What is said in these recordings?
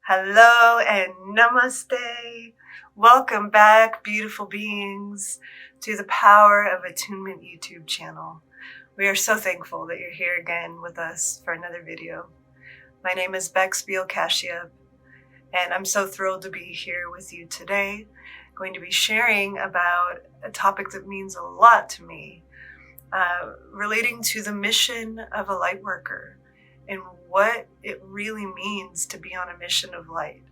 Hello and namaste. Welcome back, beautiful beings, to the Power of Attunement YouTube channel. We are so thankful that you're here again with us for another video. My name is Bexx Biehl-Kashyap, and I'm so thrilled to be here with you today. I'm going to be sharing about a topic that means a lot to me, relating to the mission of a light worker and what it really means to be on a mission of light.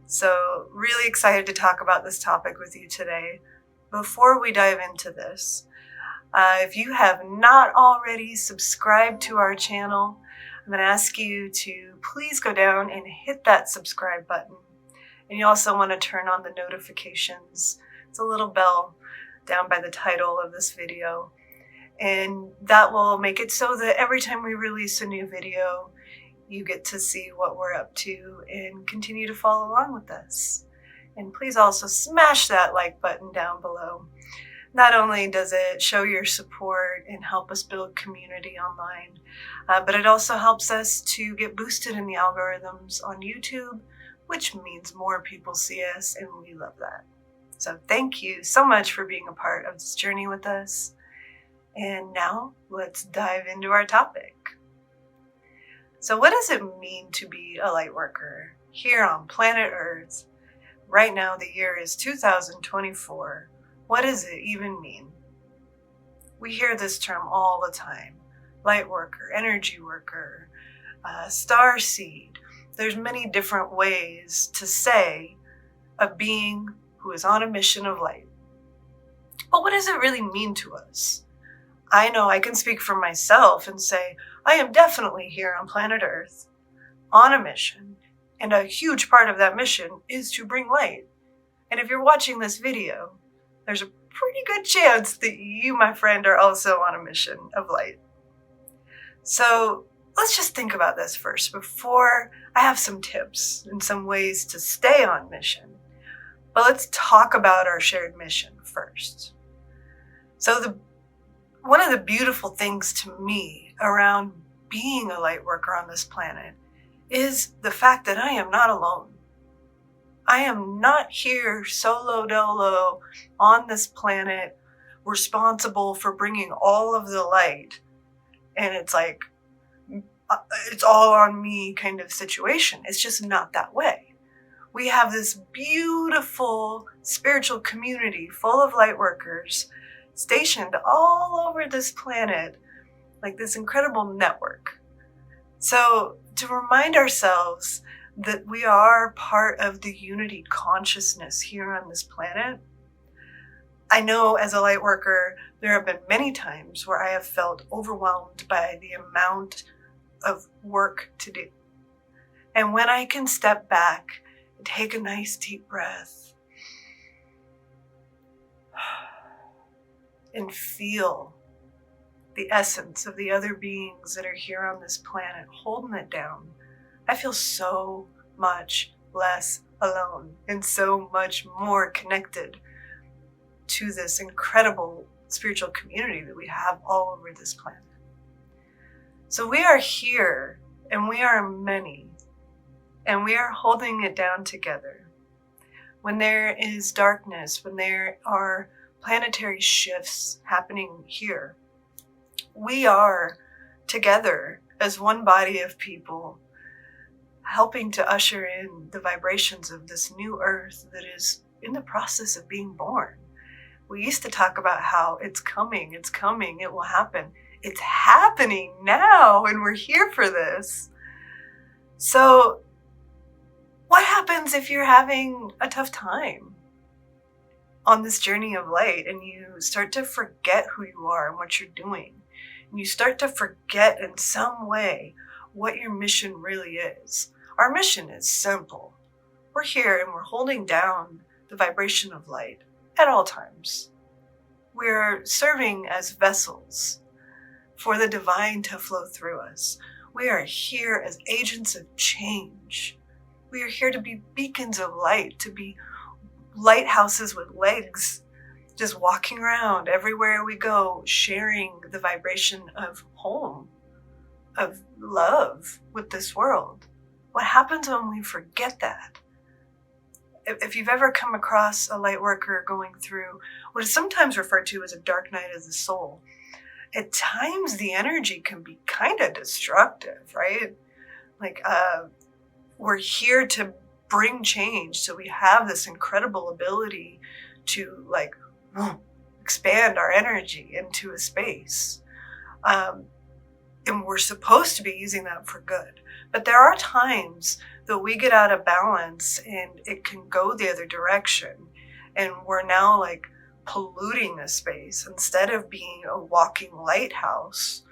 So really excited to talk about this topic with you today. Before we dive into this, if you have not already subscribed to our channel, I'm going to ask you to please go down and hit that subscribe button. And you also want to turn on the notifications. It's a little bell down by the title of this video. And that will make it so that every time we release a new video, you get to see what we're up to and continue to follow along with us. And please also smash that like button down below. Not only does it show your support and help us build community online, but it also helps us to get boosted in the algorithms on YouTube, which means more people see us, and we love that. So thank you so much for being a part of this journey with us. And now let's dive into our topic. So what does it mean to be a light worker here on planet Earth? Right now, the year is 2024. What does it even mean? We hear this term all the time. Light worker, energy worker, star seed. There's many different ways to say a being who is on a mission of light. But what does it really mean to us? I know I can speak for myself and say, I am definitely here on planet Earth on a mission, and a huge part of that mission is to bring light. And if you're watching this video, there's a pretty good chance that you, my friend, are also on a mission of light. So let's just think about this first before I have some tips and some ways to stay on mission. But let's talk about our shared mission first. So one of the beautiful things to me around being a light worker on this planet is the fact that I am not alone. I am not here solo dolo on this planet responsible for bringing all of the light. And it's like, it's all on me kind of situation. It's just not that way. We have this beautiful spiritual community full of light workers stationed all over this planet, like this incredible network. So to remind ourselves that we are part of the unity consciousness here on this planet. I know as a light worker, there have been many times where I have felt overwhelmed by the amount of work to do. And when I can step back and take a nice deep breath, and feel the essence of the other beings that are here on this planet holding it down, I feel so much less alone and so much more connected to this incredible spiritual community that we have all over this planet. So we are here, and we are many, and we are holding it down together. When there is darkness, when there are planetary shifts happening here, we are together as one body of people, helping to usher in the vibrations of this new earth that is in the process of being born. We used to talk about how it's coming, it will happen. It's happening now, and we're here for this. So what happens if you're having a tough time on this journey of light and you start to forget who you are and what you're doing? And you start to forget in some way what your mission really is. Our mission is simple. We're here and we're holding down the vibration of light at all times. We're serving as vessels for the divine to flow through us. We are here as agents of change. We are here to be beacons of light, to be lighthouses with legs, just walking around everywhere we go, sharing the vibration of home, of love with this world. what happens when we forget that? If you've ever come across a light worker going through what is sometimes referred to as a dark night of the soul, at times the energy can be kind of destructive, right? Like, we're here to bring change. So we have this incredible ability to like expand our energy into a space. And we're supposed to be using that for good. But there are times that we get out of balance and it can go the other direction. And we're now like polluting a space. Instead of being a walking lighthouse,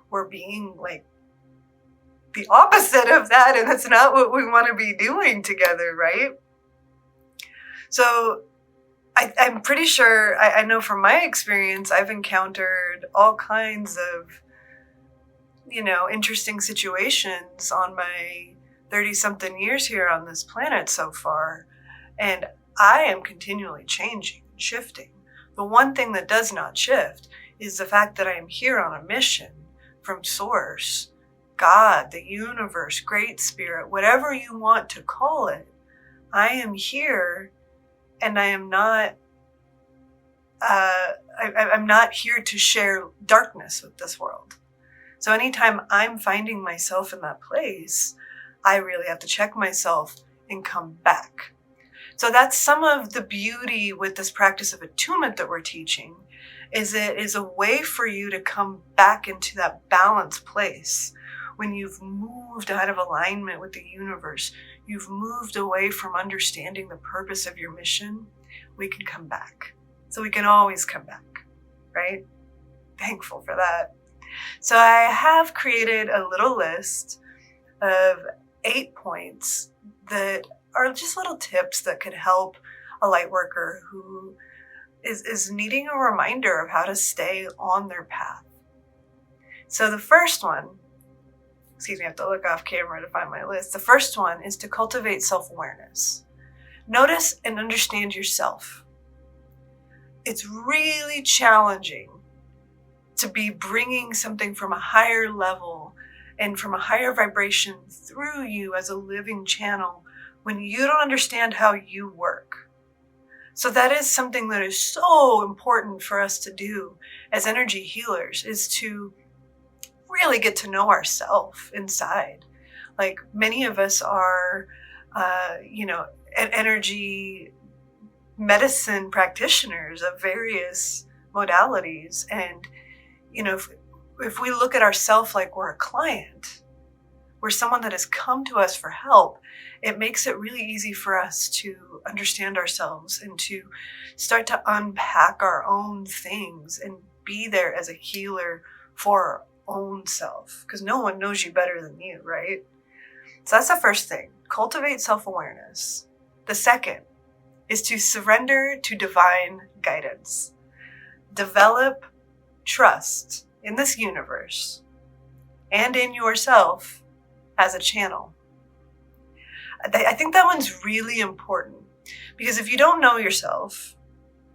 we're being like the opposite of that. And that's not what we want to be doing together, right? So I'm pretty sure, I know from my experience, I've encountered all kinds of, interesting situations on my 30-something years here on this planet so far. And I am continually changing and shifting. The one thing that does not shift is the fact that I am here on a mission from Source, God, the universe, Great Spirit, whatever you want to call it. I am here, and I am not. I'm not here to share darkness with this world. So anytime I'm finding myself in that place, I really have to check myself and come back. So that's some of the beauty with this practice of attunement that we're teaching, is it is a way for you to come back into that balanced place. When you've moved out of alignment with the universe, you've moved away from understanding the purpose of your mission, we can come back. So we can always come back, right? Thankful for that. So I have created a little list of 8 points that are just little tips that could help a light worker who is needing a reminder of how to stay on their path. So the first one, I have to look off camera to find my list. The first one is to cultivate self-awareness. Notice and understand yourself. It's really challenging to be bringing something from a higher level and from a higher vibration through you as a living channel when you don't understand how you work. So that is something that is so important for us to do as energy healers, is to really get to know ourselves inside. Like, many of us are, energy medicine practitioners of various modalities. And, if we look at ourselves like we're a client, we're someone that has come to us for help, it makes it really easy for us to understand ourselves and to start to unpack our own things and be there as a healer for our own self, because no one knows you better than you, right? So that's the first thing. Cultivate self-awareness. The second is to surrender to divine guidance. Develop trust in this universe and in yourself as a channel. I think that one's really important, because if you don't know yourself,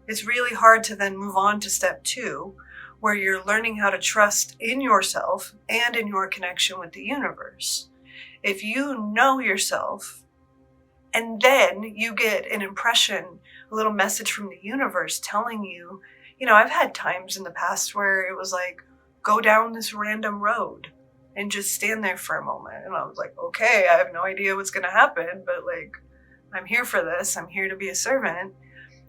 it's really hard to then move on to step 2, where you're learning how to trust in yourself and in your connection with the universe. If you know yourself, and then you get an impression, a little message from the universe telling you, I've had times in the past where it was like, go down this random road and just stand there for a moment. And I was like, okay, I have no idea what's going to happen, but like, I'm here for this. I'm here to be a servant.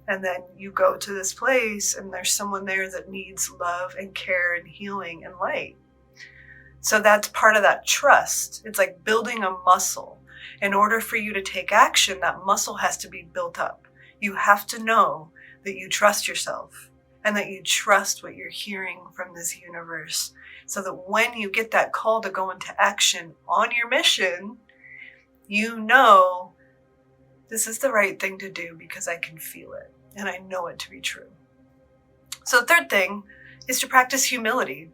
And then you go to this place and there's someone there that needs love and care and healing and light. So that's part of that trust. It's like building a muscle. In order for you to take action, that muscle has to be built up. You have to know that you trust yourself and that you trust what you're hearing from this universe, so that when you get that call to go into action on your mission, this is the right thing to do because I can feel it and I know it to be true. So the third thing is to practice humility.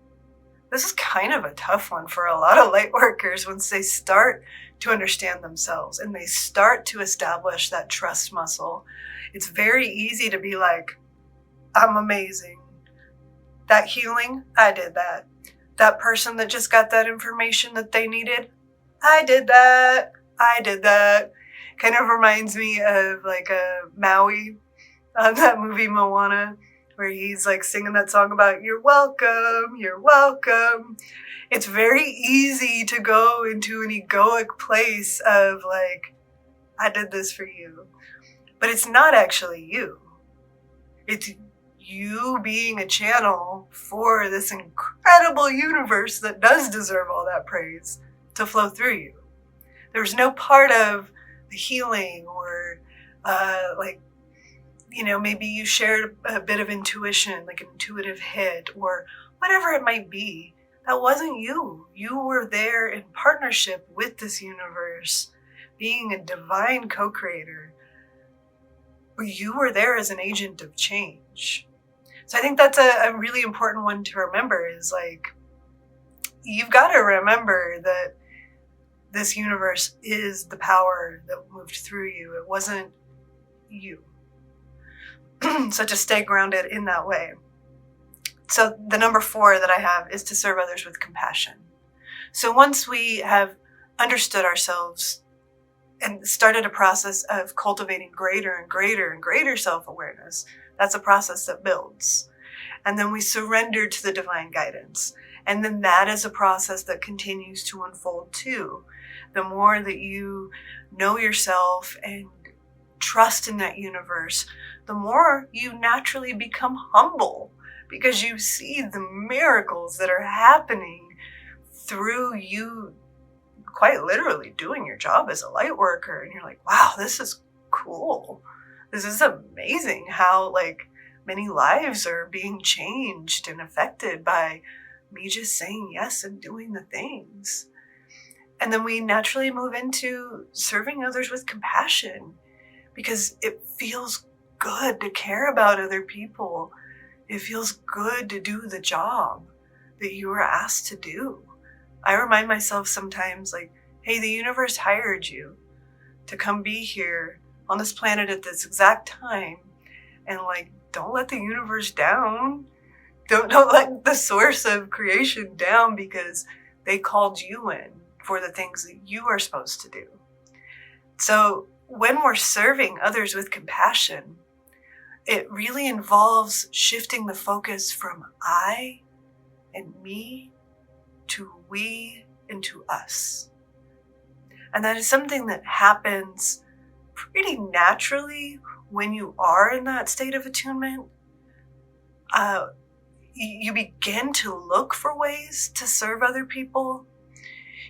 This is kind of a tough one for a lot of light workers once they start to understand themselves and they start to establish that trust muscle. It's very easy to be like, I'm amazing. That healing, I did that. That person that just got that information that they needed, I did that. I did that. Kind of reminds me of like a Maui on that movie Moana, where he's like singing that song about you're welcome, you're welcome. It's very easy to go into an egoic place of like, I did this for you. But it's not actually you. It's you being a channel for this incredible universe that does deserve all that praise to flow through you. There's no part of the healing or maybe you shared a bit of intuition, like an intuitive hit or whatever it might be. That wasn't you. You were there in partnership with this universe, being a divine co-creator. You were there as an agent of change. So I think that's a really important one to remember is like, you've got to remember that this universe is the power that moved through you. It wasn't you. So to stay grounded in that way. So the number 4 that I have is to serve others with compassion. So once we have understood ourselves and started a process of cultivating greater and greater and greater self-awareness, that's a process that builds. And then we surrender to the divine guidance. And then that is a process that continues to unfold too. The more that you know yourself and trust in that universe, the more you naturally become humble because you see the miracles that are happening through you quite literally doing your job as a light worker. And you're like, wow, this is cool. This is amazing how like many lives are being changed and affected by me just saying yes and doing the things. And then we naturally move into serving others with compassion because it feels good to care about other people. It feels good to do the job that you were asked to do. I remind myself sometimes like, hey, the universe hired you to come be here on this planet at this exact time. And like, don't let the universe down. Don't let the source of creation down because they called you in for the things that you are supposed to do. So when we're serving others with compassion, it really involves shifting the focus from I and me to we and to us. And that is something that happens pretty naturally when you are in that state of attunement. You begin to look for ways to serve other people.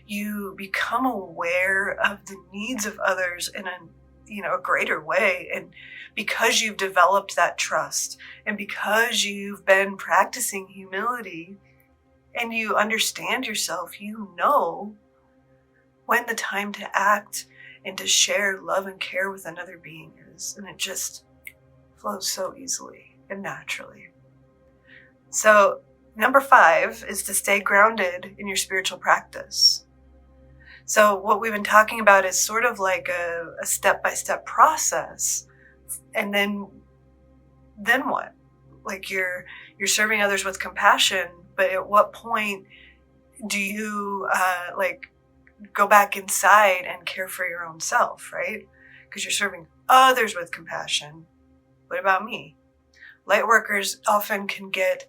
You become aware of the needs of others in a greater way. And because you've developed that trust and because you've been practicing humility and you understand yourself, you know when the time to act and to share love and care with another being is. And it just flows so easily and naturally. So number 5 is to stay grounded in your spiritual practice. So what we've been talking about is sort of like a step-by-step process. And then what? Like you're serving others with compassion, but at what point do you go back inside and care for your own self, right? Because you're serving others with compassion. What about me? Lightworkers often can get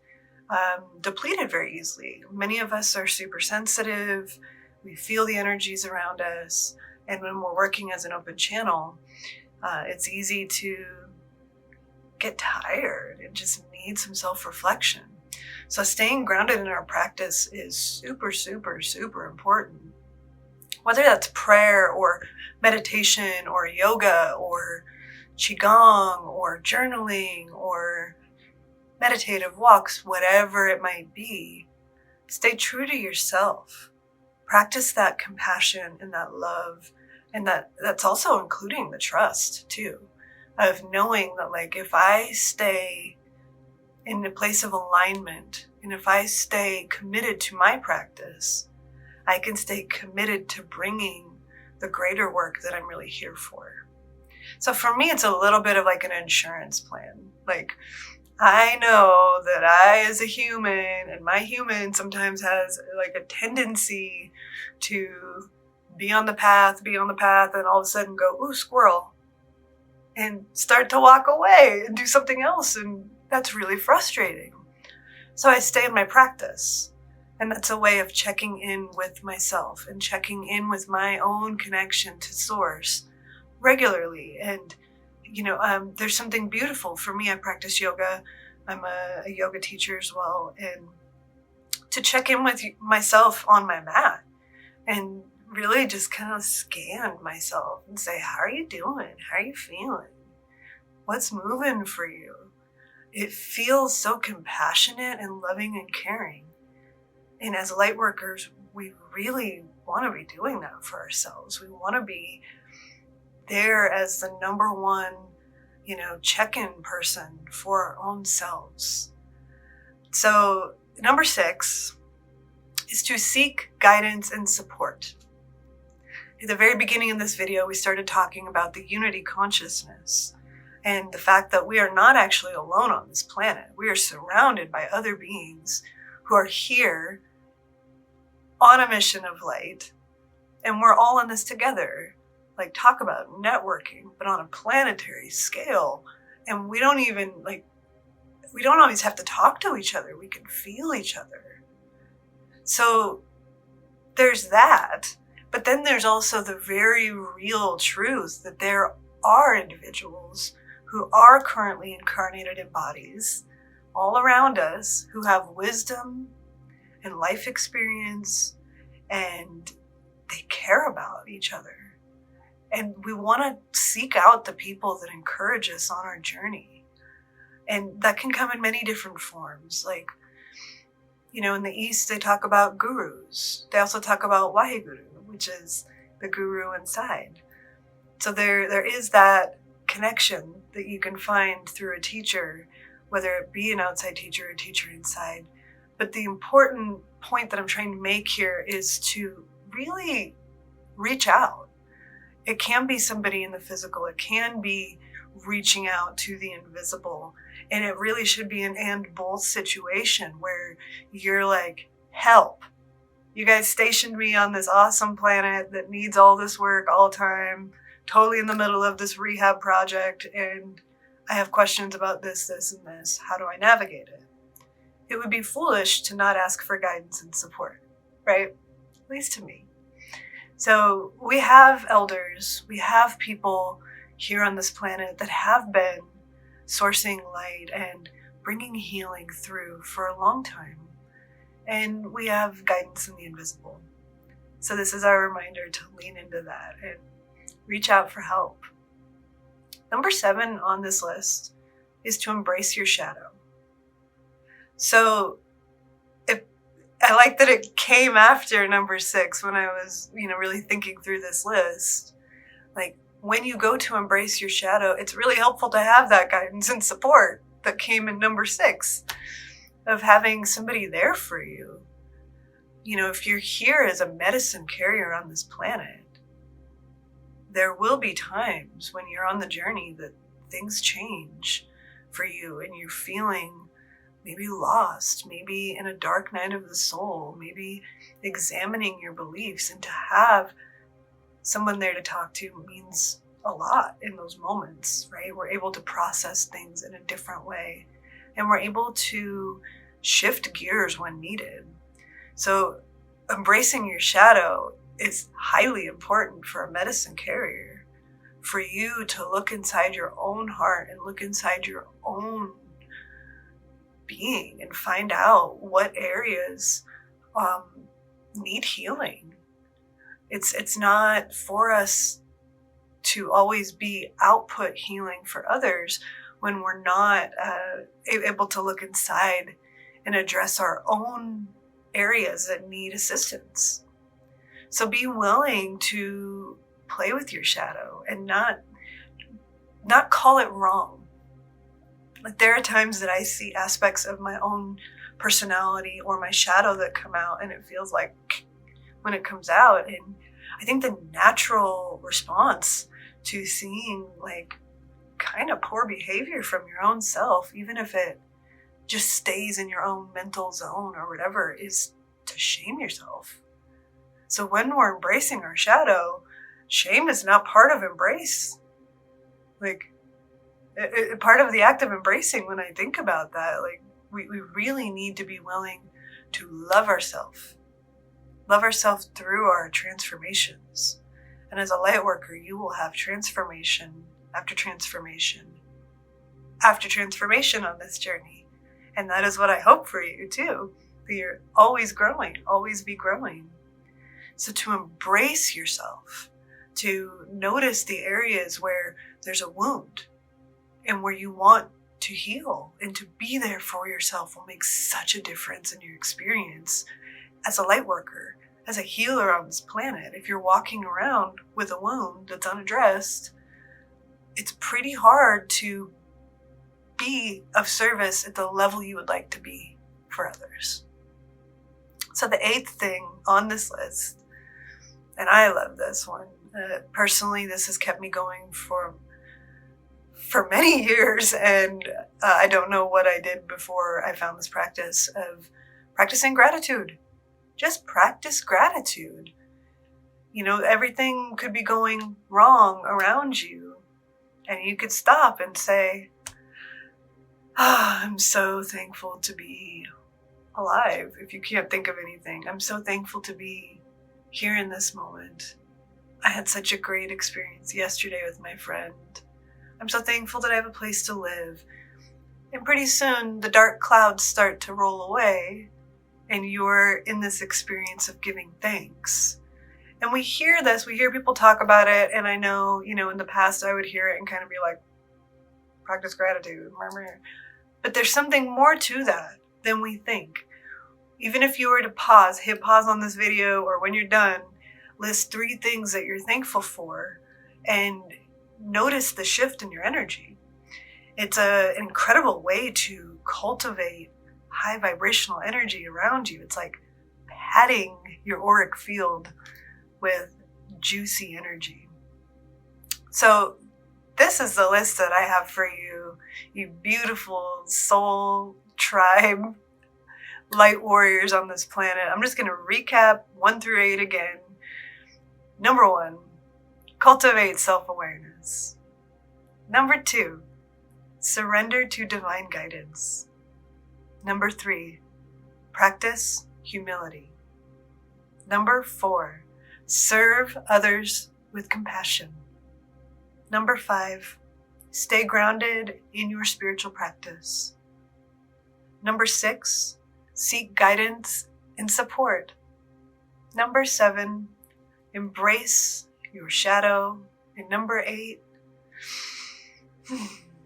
depleted very easily. Many of us are super sensitive. We feel the energies around us. And when we're working as an open channel, it's easy to get tired and just need some self-reflection. So staying grounded in our practice is super, super, super important. Whether that's prayer or meditation or yoga or qigong or journaling or meditative walks, whatever it might be, stay true to yourself. Practice that compassion and that love, and that's also including the trust too, of knowing that like if I stay in a place of alignment and if I stay committed to my practice, I can stay committed to bringing the greater work that I'm really here for. So for me, it's a little bit of like an insurance plan. Like I know that I, as a human, and my human sometimes has like a tendency to be on the path, and all of a sudden go, ooh, squirrel, and start to walk away and do something else. And that's really frustrating. So I stay in my practice. And that's a way of checking in with myself and checking in with my own connection to source regularly. And, there's something beautiful. For me, I practice yoga. I'm a yoga teacher as well. And to check in with myself on my mat and really just kind of scan myself and say, how are you doing? How are you feeling? What's moving for you? It feels so compassionate and loving and caring. And as light workers, we really want to be doing that for ourselves. We want to be there as the number one, check-in person for our own selves. So number 6 is to seek guidance and support. At the very beginning of this video, we started talking about the unity consciousness and the fact that we are not actually alone on this planet. We are surrounded by other beings who are here on a mission of light, and we're all in this together. Like, talk about networking, but on a planetary scale. And we don't always have to talk to each other. We can feel each other. So there's that. But then there's also the very real truth that there are individuals who are currently incarnated in bodies all around us who have wisdom and life experience, and they care about each other. And we want to seek out the people that encourage us on our journey. And that can come in many different forms. Like, in the East, they talk about gurus. They also talk about Waheguru, which is the guru inside. So there is that connection that you can find through a teacher, whether it be an outside teacher or a teacher inside. But the important point that I'm trying to make here is to really reach out. It can be somebody in the physical. It can be reaching out to the invisible. And it really should be an and both situation where you're like, help. You guys stationed me on this awesome planet that needs all this work all the time, totally in the middle of this rehab project, and I have questions about this, this, and this. How do I navigate it? It would be foolish to not ask for guidance and support, right? At least to me. So we have elders, we have people here on this planet that have been sourcing light and bringing healing through for a long time. And we have guidance in the invisible. So this is our reminder to lean into that and reach out for help. Number 7 on this list is to embrace your shadow. So I like that it came after number 6 when I was, really thinking through this list. Like, when you go to embrace your shadow, it's really helpful to have that guidance and support that came in number 6 of having somebody there for you. If you're here as a medicine carrier on this planet, there will be times when you're on the journey that things change for you and you're feeling maybe lost, maybe in a dark night of the soul, maybe examining your beliefs. And to have someone there to talk to means a lot in those moments, right? We're able to process things in a different way, and we're able to shift gears when needed. So embracing your shadow is highly important for a medicine carrier, for you to look inside your own heart and look inside your own being and find out what areas need healing. It's not for us to always be output healing for others when we're not able to look inside and address our own areas that need assistance. So be willing to play with your shadow and not call it wrong. Like, there are times that I see aspects of my own personality or my shadow that come out, and it feels like when it comes out. And I think the natural response to seeing like kind of poor behavior from your own self, even if it just stays in your own mental zone or whatever, is to shame yourself. So when we're embracing our shadow, shame is not part of embrace. Like, part of the act of embracing, when I think about that, like, we really need to be willing to love ourselves through our transformations. And as a light worker, you will have transformation after transformation after transformation on this journey. And that is what I hope for you too, that you're always growing, always be growing. So to embrace yourself, to notice the areas where there's a wound and where you want to heal, and to be there for yourself will make such a difference in your experience as a light worker, as a healer on this planet. If you're walking around with a wound that's unaddressed, it's pretty hard to be of service at the level you would like to be for others. So the 8th thing on this list, and I love this one. Personally, this has kept me going for many years, and I don't know what I did before I found this practice of practicing gratitude. Just practice gratitude. You know, everything could be going wrong around you, and you could stop and say, I'm so thankful to be alive. If you can't think of anything, I'm so thankful to be here in this moment. I had such a great experience yesterday with my friend. I'm so thankful that I have a place to live. And pretty soon the dark clouds start to roll away and you're in this experience of giving thanks. And we hear this, we hear people talk about it. And I know, in the past I would hear it and kind of be like, practice gratitude. But there's something more to that than we think. Even if you were to hit pause on this video, or when you're done, list 3 things that you're thankful for and notice the shift in your energy. It's an incredible way to cultivate high vibrational energy around you. It's like patting your auric field with juicy energy. So this is the list that I have for you, you beautiful soul tribe light warriors on this planet. I'm just going to recap 1 through 8 again. Number 1, cultivate self-awareness. Number 2, surrender to divine guidance. Number 3, practice humility. Number 4, serve others with compassion. Number 5, stay grounded in your spiritual practice. Number 6, seek guidance and support. Number 7, embrace your shadow. And number 8,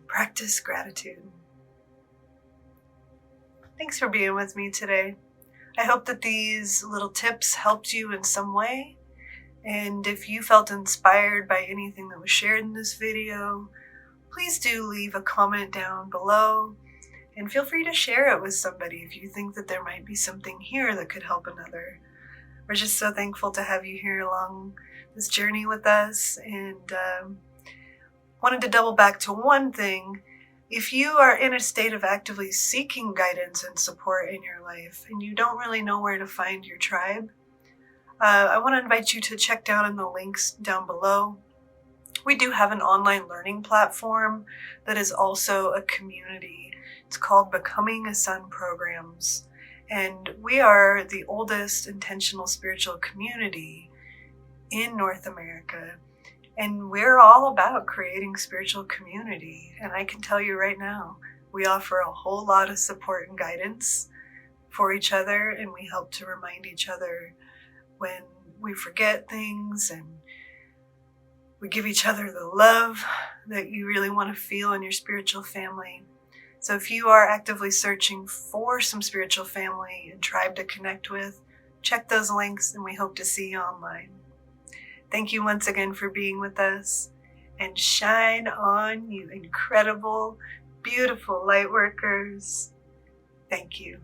practice gratitude. Thanks for being with me today. I hope that these little tips helped you in some way. And if you felt inspired by anything that was shared in this video, please do leave a comment down below. And feel free to share it with somebody if you think that there might be something here that could help another. We're just so thankful to have you here along this journey with us. And wanted to double back to one thing. If you are in a state of actively seeking guidance and support in your life and you don't really know where to find your tribe, I want to invite you to check down in the links down below. We do have an online learning platform that is also a community. It's called Becoming a Sun Programs. And we are the oldest intentional spiritual community in North America. And we're all about creating spiritual community. And I can tell you right now, we offer a whole lot of support and guidance for each other. And we help to remind each other when we forget things, and we give each other the love that you really want to feel in your spiritual family. So if you are actively searching for some spiritual family and tribe to connect with, check those links and we hope to see you online. Thank you once again for being with us, and shine on, you incredible, beautiful light workers. Thank you.